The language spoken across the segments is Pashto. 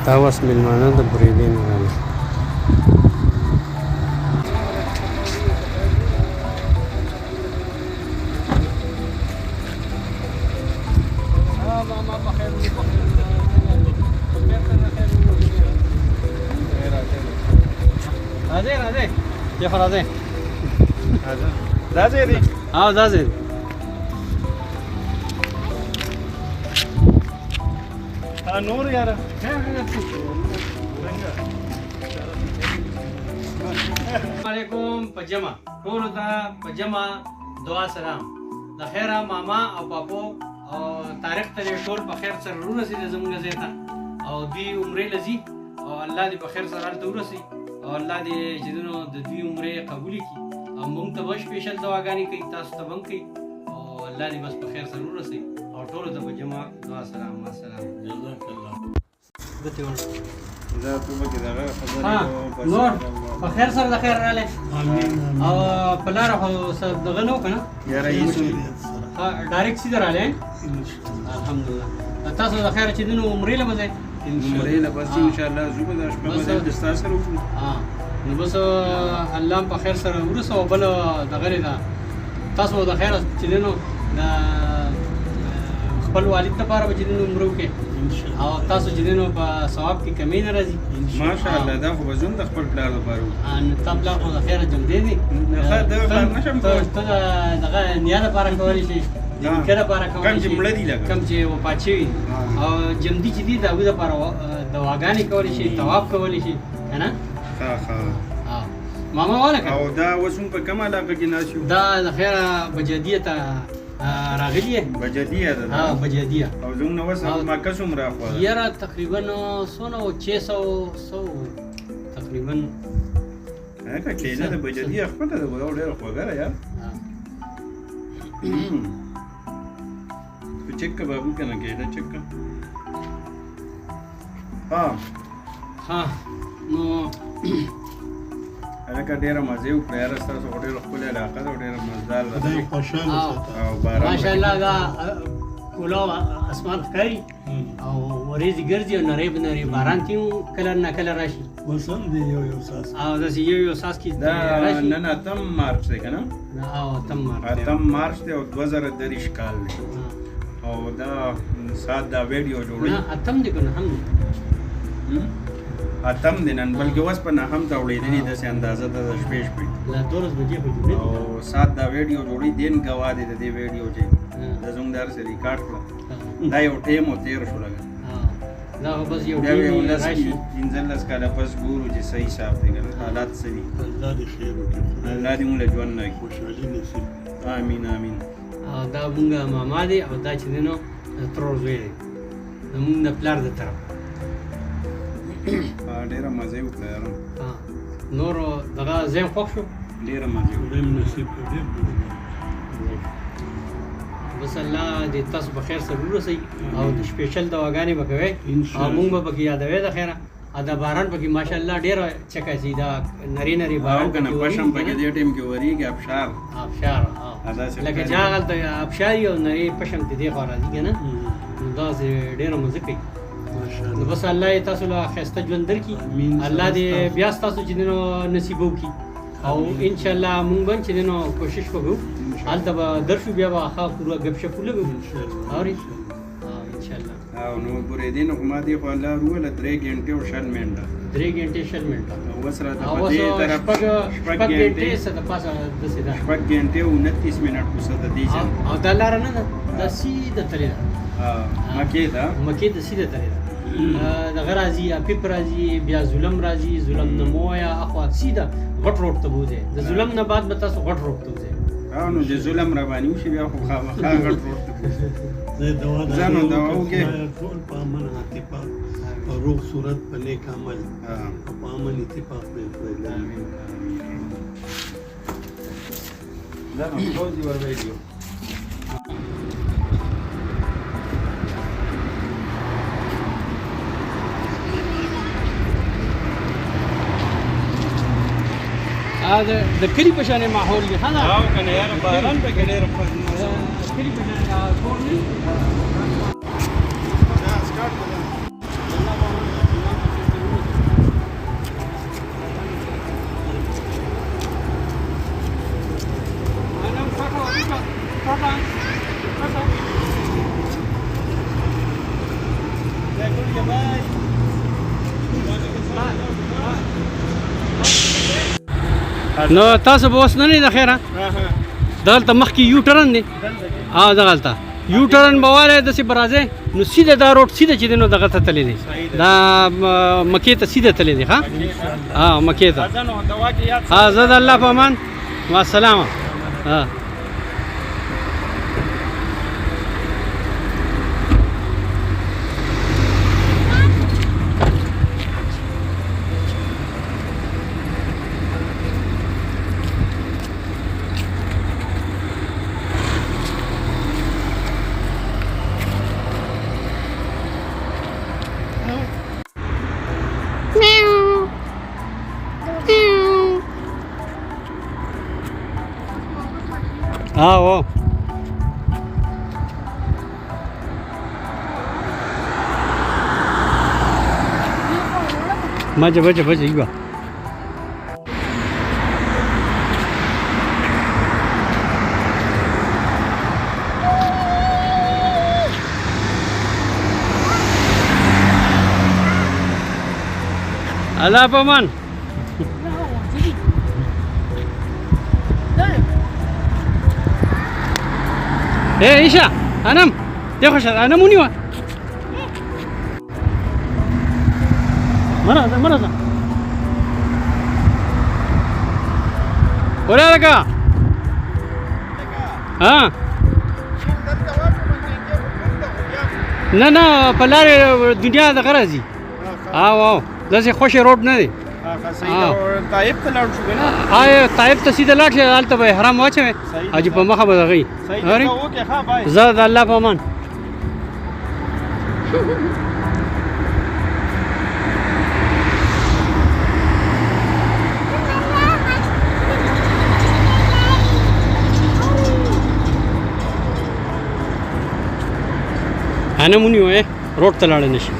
دا اوس مېلمانه د بریدین راغلي. راځئ راځئ یخ راځئ دا ځای دی دا ځای دی. نور یاره علیکم په جمع ټولو ته په جمع دعا سلام. د خیره ماما او پاپو او تاریخ ته ټول په خیر سره ورسېدل زموږ ځای ته او دوی عمرې له ځي او الله دې په خیر سره هلته ورسوي او الله دې چې د دوی عمرې قبولې کړي او موږ ته به سپېشل دعاګانې کوي، تاسو ته به هم کوي او الله دې بس په خیر سره ورسوي او ټولو ته په جمع دعا سلام. السلام دا په کې دا نور په خیر سره د خیر راغلی او په لاره خو دغه نه و که نه یاره هېڅ ډایرکټ سیده راغلی الحمدلله. تاسو د خیره چې دنو عمرې له به ځئ عمرې له بس انشاءالله ځو به دا شپه به د ستا سره وکړو نو بس الله هم په خیر سره ورسو او بله دغه ده تاسو د خیره چې دنو د خپل والد لپاره به چې دنو عمره وکړئ او تاسو چې دنو په ثواب کې کمی نه راځي ماشاءالله. دا خو به زوم د خپل پلار لپاره وکړو نو تا پلار خو د خیره جمدی دی دغه کار نشم کولی ته دغه نیا لپاره کولی شي د نیکه لپاره کولی کم چې مړه دي لکه کم چې وفات شوي او جمدي چې دي د هغوی لپاره دواګانې کولی شي، طواف کولی شي که نه ماما والا که او دا اوس هم په کومه علاقه کې ناست یو؟ دا د خیره بجادیه ته راغلي یې بجدیه ده بجادیه او زموږ نه اوس مکه څومره اخوا ده؟ یاره تقریبا څونه و 600 تقریبا هغه کېله د بجدیه خپله ده دا ډېره خوږه ده یار تو چک که بابو که نه کېله چک که نو هلکه ډېره مزې وکړه یاره ستاسو خو ډېره ښکلې علاقه ده او ډېره مزدار ده او باران ماشاءالله دا کلاو اسمان ښکاري او وریځې ګرځي او نری به نری باران کې کله نه کله راشي موسم دی یو څاڅ او داسې یو څاڅ کې دا نن 8 مارچ دی که نه؟ او 8 مارچ 8 مارچ دی او 2023 کال دی او دا سات دا ویډیو جوړوي نه 8 دی که نه هم دی 8 دی نن بلکې اوس په 9 ته وړېدلي داسې اندازه ده د شپې لا 12 بجې خو جوړېږي او سات دا ویډیو جوړوي دین ګواه دی د دې ویډیو چې د زموږ د هر څه ریکارډ کړه دا یو ټیم و تېر شو لږ دا خو بس یو بیا به ټیم 19 راشي 15 کاله پس ګورو چې صحیح حساب دی که نه حالات څه دي الله دې خیر وکړي الله دې موږ له ژوند نه کړي خوشحالي نصیب امین امین دا مونږ ماما دی او دا چې دی نو ترور زوی دی زمونږ د پلار د طرف ډېره مزې وکړه یاره نورو دغه ځای خوښ شو ډېره مزې وکړه خدای مو نصیب کړي بس الله دې تاسو په خیر سره ورسوي او د سپېشل دواګانې به کوئ انشاءالله. او مونږ به پکې یادوي د خیره او دا باران پکې ماشاءالله ډېره چکه سي دا نری نری باران او که نه پشم پکې دې ټیم کې ورېږي ابشار آبشار داسې لکه ښکاري. چې هغلته آبشار وي او نری پشم ته دې خوا راځي که نه نو داسې ډېره مزه کوي نو بس الله یې تاسو له ښایسته ژوند درکړي امین. الله دې بیا ستاسو چې دی نو نصیب وکړي او انشاءالله مونږ به چې دی نو کوشش وکړو هلته به درشو بیا به ښه پوره ګپ شپ ولګو اورې انشاءالله او نو بریدین خو ما دې خو الله وروله 3 غنټې او 60 منټه 3 غنټې 60 منټه اوس راته او په اوس دې طرف شپږ غنټې څه د پاسه داسې ده 6 غنټې او 29 منټ پسه د دې ځای او دا لاره نه ده دا سیده تللې ده مکې ده مکې ته سیده تللې ده دغه راځي اپیپ راځي بیا ظلم راځي ظلم نه مویا اخوا سیده غټ روډ ته بوځي د ظلم نه بعد به تاسو غټ روډ ته وځئ او نو د ظلم را باندې وشي بیا خو خامخا غټ روډ ته زه دوا ځانو دوا وکړې. ټول په امن اتفاق او روغ صورت په نیک عمل او په امن اتفاق په آمین دا نو ټول دی ور ویډیو د کلي په شانې ماحول دی ښه ده او که نه یاره باران پکې ډېر خوښ کلي په شانې کور دی دا اسکاټ ده نو تاسو به اوس نه نه د خیره دلته مخکې یو ټرن دی دغلته یو ټرن به والی داسې به راځئ نو سیده دا روډ سیده چې دی نو دغه ته تللی دی دا مکې ته سیده تللی دی ښه مکې ته زه د الله په امان والسلامه او مجه ایوه الله په امان ايشا انام يا خوش انام ونيوه مرض ولا لك نه په لارې دنیا د غرضی او داسې خوشې روډ نه دی طایب ته لاړ شو کنه طایب ته سیده لاړ شې هلته به احرام واچوې حاجي په مخه به دغی زه د الله په امان انا ونیوه روډ ته لاړ نه شي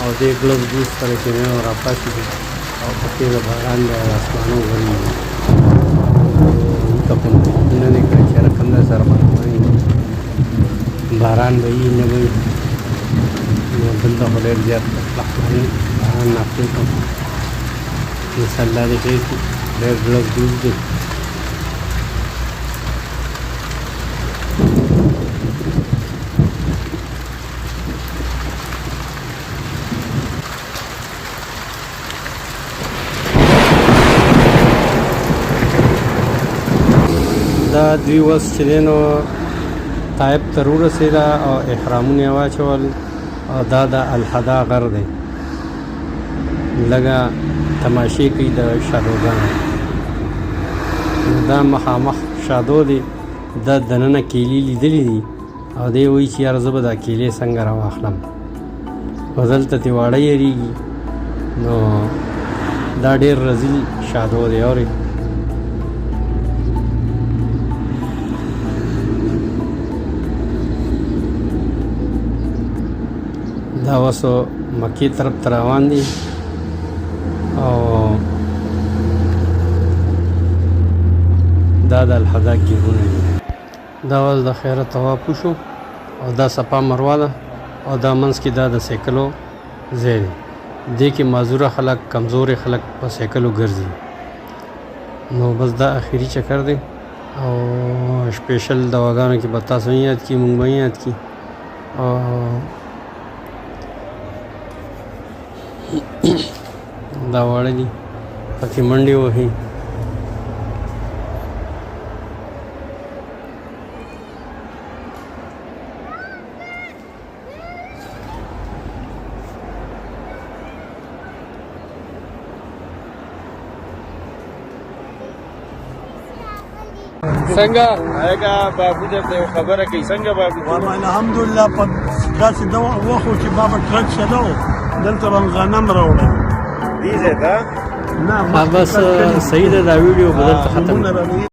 او دې ګلوز ګوز سره چې نه راپاسې دي او پکې د باران د اسمانو غري ته کوم نه نه کړی چې رقم نه سره باران به یې نه وي نو دلته خو ډېر زیات باران ناپې کوم انشاءالله دې ډېر ګلوز ګوز دي دا دوی وس چې دی نو طایب ته ورسېده او احرامونه یې واچول او دا د الحدا غر دی لږه تماشې کوي د شادوګانو دا مخامخ شادو دی دا دننه کیلې لیدلې دي او دی وایي چې یاره زه به دا کیلې څنګه راواخلم خو دلته ترې واړه یېرېږي نو دا ډېر رزیل شادو دی اورې دا وسو مکې طرف ته روان دي او دا د الحدا ګیرونه دي دا اوس د خیره طواف وشو او دا صفا مروه ده او دا منځ کې دا د سیکلو ځای دی دې کې معذوره خلک کمزوري خلک په سیکلو ګرځي نو بس دا اخري چکر دی او سپیشل دواګانو کې به تاسو یاد کړي موږ به یاد کړي او دا واړه دي پکې منډې وهي څنګه هغه بابو دې خبره کوي څنګه بابو الحمدلله په داسې وخت چې بابا ټرک شنو دلته به غنم راوړل دې ځای ته نه بس صحیح ده دا ویډیو بدل ختم غنمونه راوړي